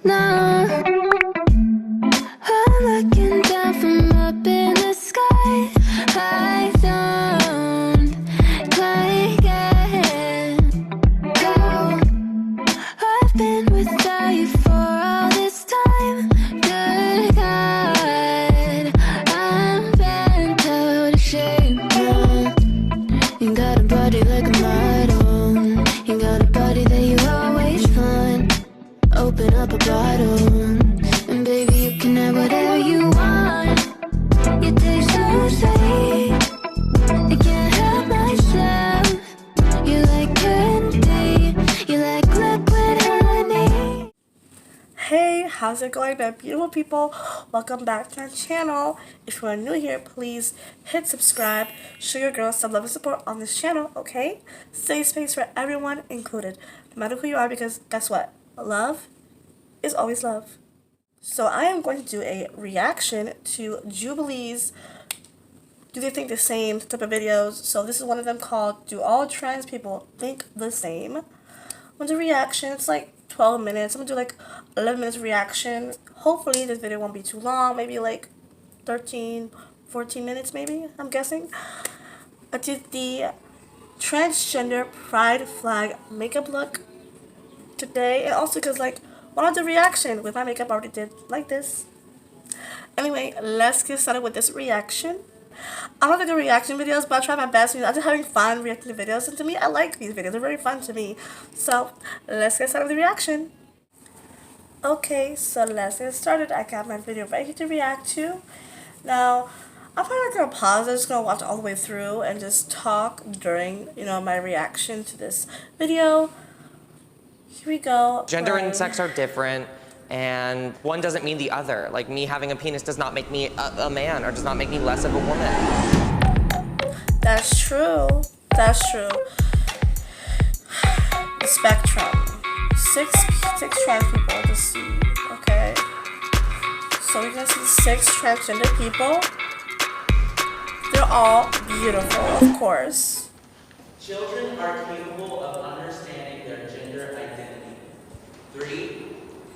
No, I'm looking down from up in the sky. I don't quite get how I've been without you for all this time. Good God, I'm bent out of shape now. You got a body like a model. You got a body that you always find. Open up a bottle, and baby, you can have whatever you want. You taste so sweet, I can't help myself. You like candy, you like liquid honey. Hey, how's it going, my beautiful people? Welcome back to my channel. If you are new here, please hit subscribe. Show your girls some love and support on this channel, okay? Safe space for everyone included, no matter who you are, because guess what? Love is always love. So I am going to do a reaction to Jubilee's Do They Think the Same type of videos. So this is one of them called Do All Trans People Think the Same? I'm going to do a reaction. It's like 12 minutes. I'm going to do like 11 minutes reaction. Hopefully this video won't be too long. Maybe like 13, 14 minutes maybe, I'm guessing. I did the transgender pride flag makeup look today. And also because like one of the reaction with my makeup I already did like this. Anyway, let's get started with this reaction. I don't do reaction videos, but I try my best. I'm just having fun reacting to videos, and to me, I like these videos. They're very fun to me. So, let's get started with the reaction. Okay, so let's get started. I got my video right here to react to. Now, I'm probably not going to pause. I'm just going to watch all the way through and just talk during, my reaction to this video. Here we go. Gender and sex are different, and one doesn't mean the other. Like, me having a penis does not make me a man, or does not make me less of a woman. That's true. That's true. The spectrum. Six trans people to see. Okay. So we're gonna see 6 transgender people. They're all beautiful, of course. Children are capable of understanding their gender identity. 3,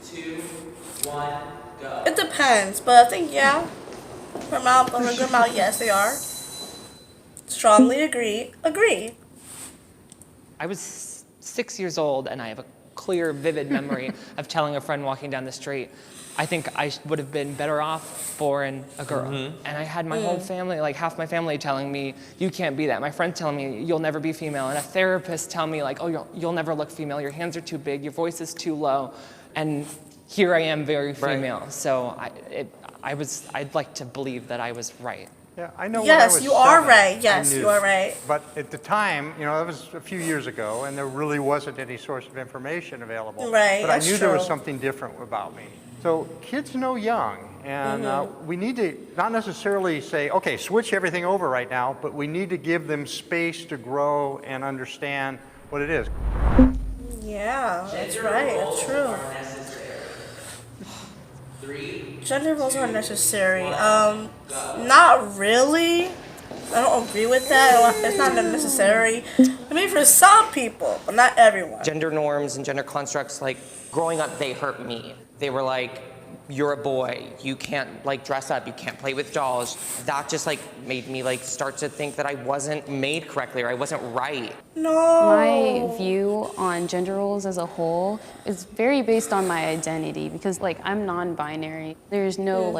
2, 1, go. It depends, but I think yeah. From a good amount, yes, they are. Strongly agree. Agree. I was 6 years old, and I have a clear, vivid memory of telling a friend walking down the street, I think I would have been better off born a girl. And I had my whole family, like half my family telling me, you can't be that. My friend telling me, you'll never be female. And a therapist telling me like, oh, you'll never look female. Your hands are too big, your voice is too low. And here I am, very female. Right. So I'd like to believe that I was right. Yeah, I know. Yes, you are right. Yes, you are right. But at the time, that was a few years ago, and there really wasn't any source of information available. Right, but I knew there was something different about me. So kids know young, and we need to not necessarily say, okay, switch everything over right now, but we need to give them space to grow and understand what it is. Yeah, that's right. It's true. Gender roles are necessary. Not really. I don't agree with that. It's not necessary. I mean, for some people, but not everyone. Gender norms and gender constructs, like, growing up, they hurt me. They were like, you're a boy, you can't dress up, you can't play with dolls. That just made me start to think that I wasn't made correctly or I wasn't right. No. My view on gender roles as a whole is very based on my identity because I'm non-binary. There's no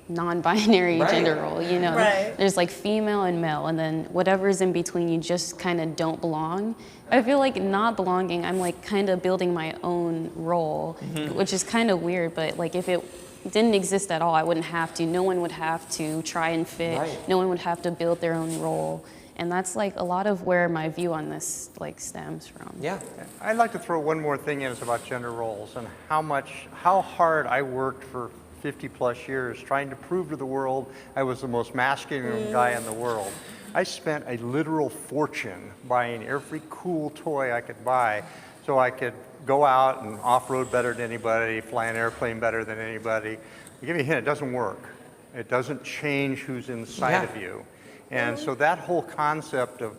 non-binary gender role, Right. There's female and male, and then whatever's in between, you just kind of don't belong. I feel like not belonging, I'm kind of building my own role, which is kind of weird, but if it didn't exist at all, I wouldn't have to. No one would have to try and fit. Right. No one would have to build their own role. And that's a lot of where my view on this stems from. Yeah. I'd like to throw one more thing in. It's about gender roles and how hard I worked for 50 plus years trying to prove to the world I was the most masculine guy in the world. I spent a literal fortune buying every cool toy I could buy so I could go out and off-road better than anybody, fly an airplane better than anybody. I'll give you a hint, it doesn't work. It doesn't change who's inside of you. And so that whole concept of,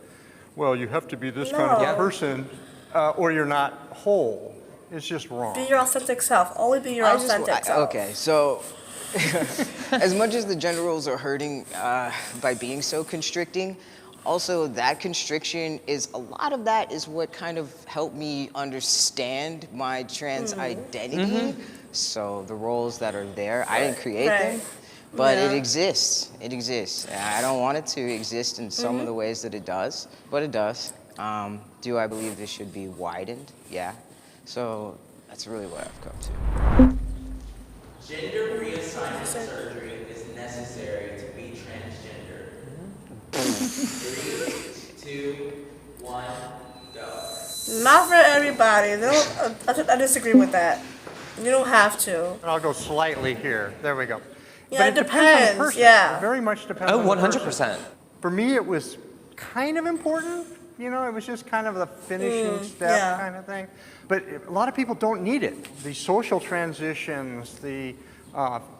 well, you have to be this kind of a person or you're not whole, It's just wrong. Be your authentic self. Always be your authentic self. Okay, so as much as the gender roles are hurting by being so constricting, also that constriction is, a lot of that is what kind of helped me understand my trans identity. So the roles that are there, I didn't create them, but it exists. It exists. I don't want it to exist in some of the ways that it does, but it does. Do I believe this should be widened? Yeah. So that's really what I've come to. Gender reassignment surgery is necessary to be transgender. 3, 2, 1, go. Not for everybody. I disagree with that. You don't have to. And I'll go slightly here. There we go. Yeah, but it it depends on the depends, person. yeah. It very much depends Oh, on the person. 100%. For me, it was kind of important. You know, it was just kind of the finishing step kind of thing. But a lot of people don't need it. The social transitions, the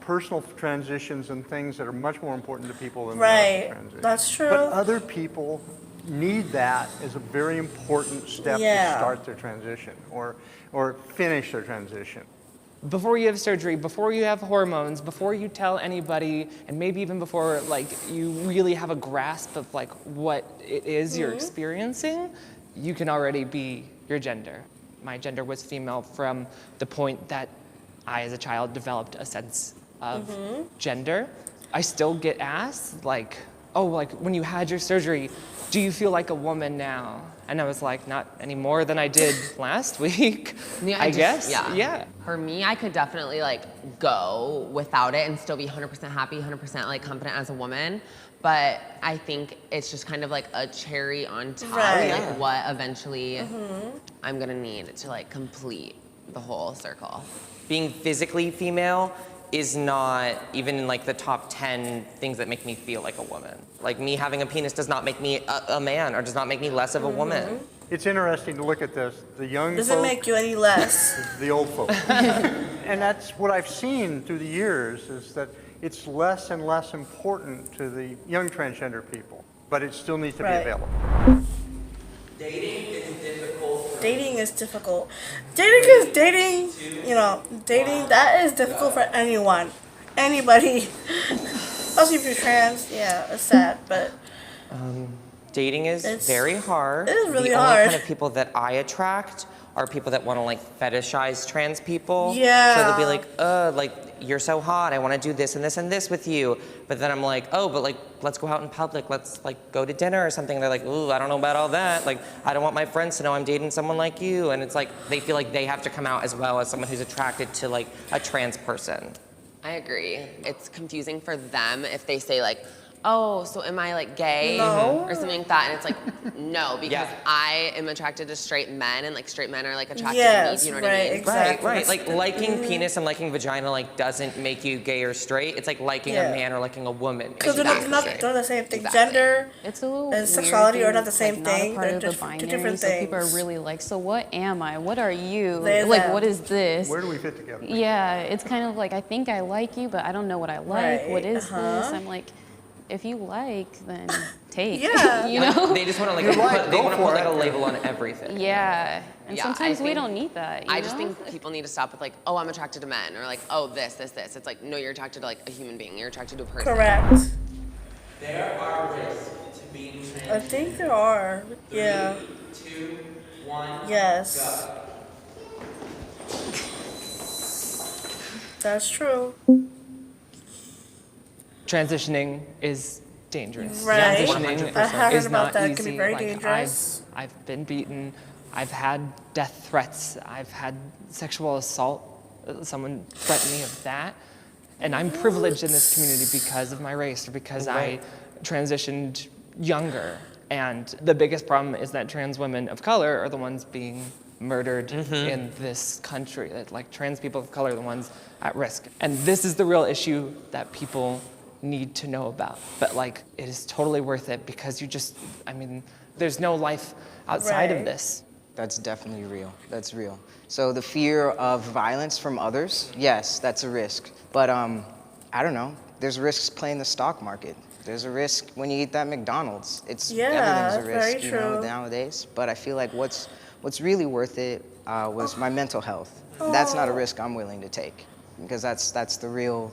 personal transitions and things that are much more important to people than the medical transition. That's true. But other people need that as a very important step to start their transition or finish their transition. Before you have surgery, before you have hormones, before you tell anybody, and maybe even before like you really have a grasp of like what it is you're experiencing, you can already be your gender. My gender was female from the point that I, as a child, developed a sense of gender. I still get asked like, oh, like when you had your surgery, do you feel like a woman now? And I was like, not any more than I did last week, I guess. Yeah. For me, I could definitely like go without it and still be 100% happy, 100% like confident as a woman. But I think it's just kind of like a cherry on top, like what eventually I'm gonna need to like complete the whole circle. Being physically female is not even in like the top 10 things that make me feel like a woman. Like me having a penis does not make me a man or does not make me less of a woman. It's interesting to look at this. The young Doesn't folk, make you any less. the old folk. And that's what I've seen through the years, is that it's less and less important to the young transgender people, but it still needs to be available. Dating is difficult. Dating is difficult. Dating, that is difficult for anyone. Anybody. Especially if you're trans, it's sad, but Dating is very hard. It is really the hard. only kind of people that I attract are people that want to like fetishize trans people. Yeah. So they'll be like, you're so hot, I want to do this and this and this with you. But then I'm like, oh, but like, let's go out in public, let's like go to dinner or something. And they're like, ooh, I don't know about all that. Like, I don't want my friends to know I'm dating someone like you. And it's like, they feel like they have to come out as well as someone who's attracted to like a trans person. I agree. It's confusing for them if they say like, oh, so am I like gay or something like that? And it's like, no, because I am attracted to straight men and like straight men are like attracted to me. Do you know what I mean? Exactly. Right. Like liking penis and liking vagina like doesn't make you gay or straight. It's like liking a man or liking a woman. Because they're not the same thing. Exactly. Gender It's a little and sexuality weird are not the same being, thing. Not a part They're of the two binary, different so people are things. really like, so what am I? What are you? They Like, them. what is this? Where do we fit together? Yeah, it's kind of like, I think I like you, but I don't know what I like. What is this? I'm like, if you like, then take. Yeah. You know? They just want to like, go put for like it. a label on everything. Yeah. And Yeah, sometimes I we think- don't need that. I you just know? think people need to stop with like, oh, I'm attracted to men, or like, oh, this. It's like, no, you're attracted to like a human being. You're attracted to a person. Correct. There are risks to being transgender. I think there are. 3, Yeah. 2, 1, Yes. go. That's true. Transitioning is dangerous. Right. Transitioning I heard is about not that. It easy. can be very Like, dangerous. I've been beaten. I've had death threats. I've had sexual assault. Someone threatened me of that. And I'm privileged in this community because of my race or because I transitioned younger. And the biggest problem is that trans women of color are the ones being murdered in this country. That, like, trans people of color are the ones at risk. And this is the real issue that people need to know about. But like, it is totally worth it because there's no life outside of this. That's definitely real. That's real. So the fear of violence from others, yes, that's a risk. But I don't know. There's risks playing the stock market. There's a risk when you eat that McDonald's. Everything's a risk, very true. nowadays. But I feel like what's really worth it was my mental health. That's not a risk I'm willing to take, because that's the real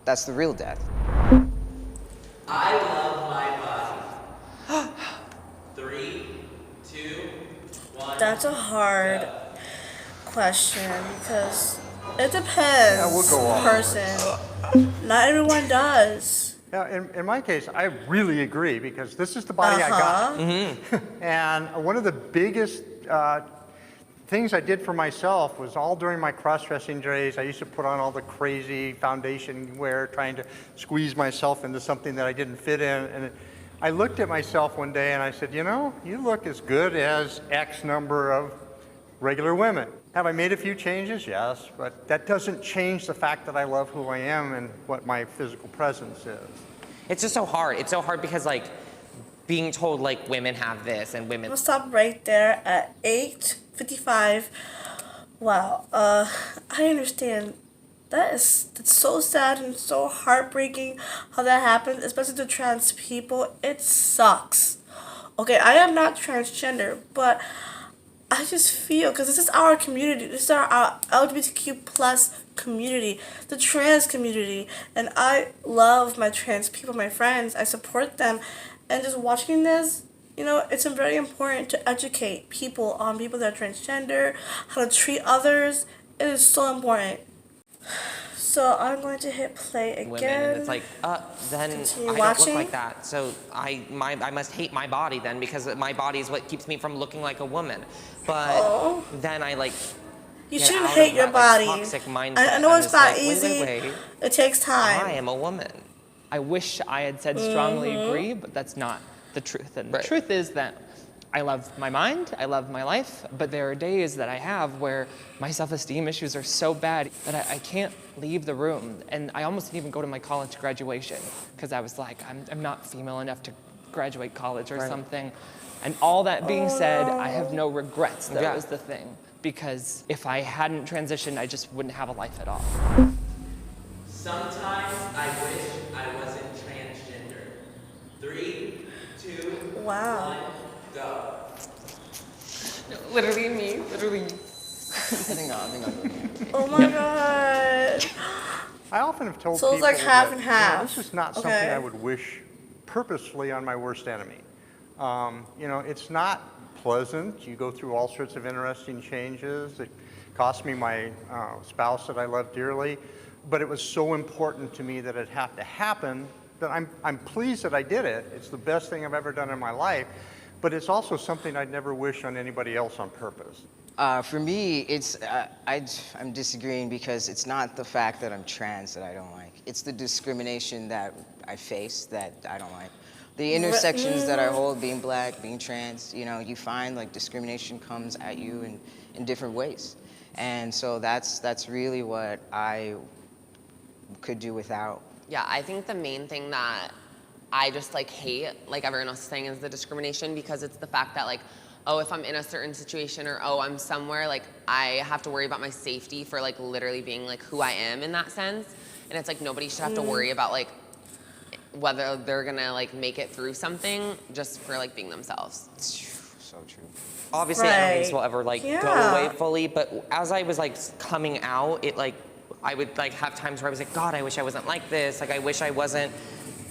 death. I love my body. 3, 2, 1. That's a hard question because it depends. Yeah, we'll go on. Person. Not everyone does. Yeah, in my case, I really agree because this is the body I got. And one of the biggest things I did for myself was all during my cross-dressing days. I used to put on all the crazy foundation wear, trying to squeeze myself into something that I didn't fit in. And I looked at myself one day and I said, you know, you look as good as X number of regular women. Have I made a few changes? Yes, but that doesn't change the fact that I love who I am and what my physical presence is. It's just so hard. It's so hard because like being told like women have this and women. We'll stop right there at 8:55. Wow. I understand. That's so sad and so heartbreaking how that happens, especially to trans people. It sucks. Okay, I am not transgender, but I just feel, because this is our community, this is our LGBTQ plus community, the trans community, and I love my trans people, my friends, I support them, and just watching this, you know, it's very important to educate people on people that are transgender, how to treat others. It is so important. So I'm going to hit play again. Women, and it's like, then Continue I don't watching. look like that. So I must hate my body then because my body is what keeps me from looking like a woman. But then I like. You get shouldn't out hate of your that, body. like, toxic mindset. I know I'm it's just not like, easy. Wait. It takes time. I am a woman. I wish I had said strongly agree, but that's not the truth. And the truth is that I love my mind, I love my life, but there are days that I have where my self-esteem issues are so bad that I can't leave the room. And I almost didn't even go to my college graduation because I was like, I'm not female enough to graduate college or something. And all that being said, I have no regrets. That was the thing. Because if I hadn't transitioned, I just wouldn't have a life at all. Sometimes I wish I wasn't transgender. 3, 2, Wow. 1, go. Literally me, literally. I think I'm Oh my god. I often have told So people it's like half that, and you know, half. this is not something Okay. I would wish purposefully on my worst enemy. You know, it's not pleasant. You go through all sorts of interesting changes. It cost me my spouse that I love dearly, but it was so important to me that it had to happen that I'm pleased that I did it. It's the best thing I've ever done in my life, but it's also something I'd never wish on anybody else on purpose. For me, it's I'm disagreeing because it's not the fact that I'm trans that I don't like. It's the discrimination that I face that I don't like. The intersections that I hold, being black, being trans, you know, you find like discrimination comes at you in different ways. And so that's really what I could do without. Yeah, I think the main thing that I just like hate, like everyone else is saying, is the discrimination, because it's the fact that like, oh, if I'm in a certain situation or oh, I'm somewhere, like I have to worry about my safety for like literally being like who I am in that sense. And it's like nobody should have to worry about like whether they're gonna like make it through something just for like being themselves. So true. Obviously, none of these will Right. ever like go Yeah. away fully. But as I was like coming out, it like I would like have times where I was like, God, I wish I wasn't like this. Like I wish I wasn't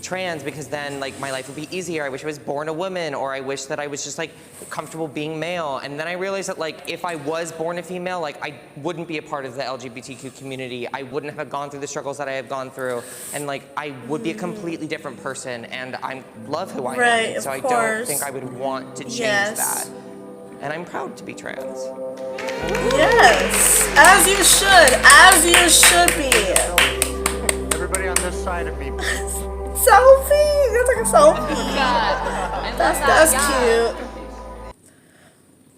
trans because then like my life would be easier. I wish I was born a woman, or I wish that I was just like comfortable being male. And then I realized that like if I was born a female, like I wouldn't be a part of the LGBTQ community. I wouldn't have gone through the struggles that I have gone through, and like I would be a completely different person. And I love who I am. Right, And so of I don't course. think I would want to change Yes. that. And I'm proud to be trans. Yes. As you should be. Everybody on this side of me, Selfie. That's like a selfie. God, That's cute.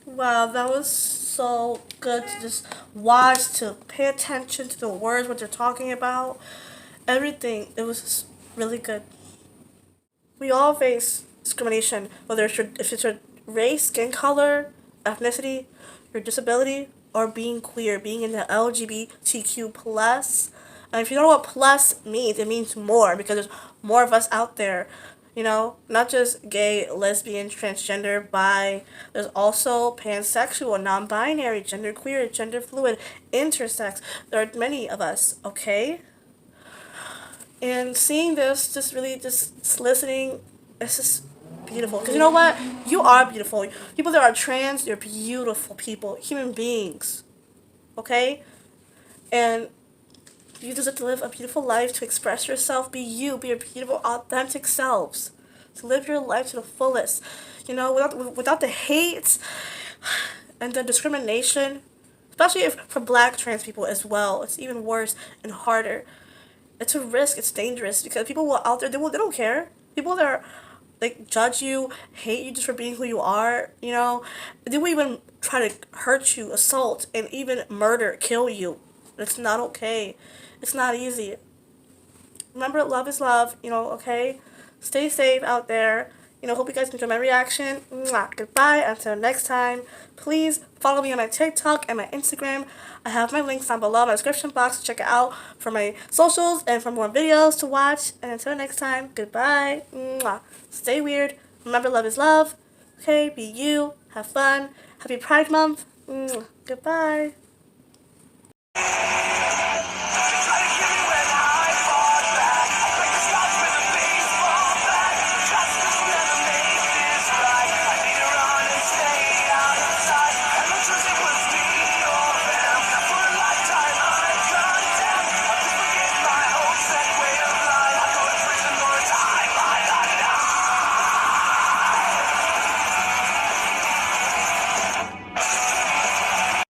Wow, that was so good to just watch, to pay attention to the words, what they're talking about, everything. It was just really good. We all face discrimination, whether if it's your race, skin color, ethnicity, your disability, or being queer, being in the LGBTQ plus. And if you don't know what plus means, it means more, because there's more of us out there. You know, not just gay, lesbian, transgender, bi. There's also pansexual, non-binary, genderqueer, gender fluid, intersex. There are many of us, okay? And seeing this, just really just listening, it's just beautiful. Because you know what? You are beautiful. People that are trans, you're beautiful people, human beings, okay? And you deserve to live a beautiful life, to express yourself, be you, be your beautiful, authentic selves, to live your life to the fullest. You know, without the hate and the discrimination, especially if for Black trans people as well, it's even worse and harder. It's a risk. It's dangerous because people will out there. They don't care. People that are like judge you, hate you just for being who you are. You know, they will even try to hurt you, assault, and even murder, kill you. It's not okay. It's not easy. Remember, love is love, you know, okay? Stay safe out there. You know, hope you guys enjoy my reaction. Mwah. Goodbye. Until next time. Please follow me on my TikTok and my Instagram. I have my links down below in my description box. Check it out for my socials and for more videos to watch. And until next time, goodbye. Mwah. Stay weird. Remember, love is love. Okay? Be you. Have fun. Happy Pride Month. Mwah. Goodbye.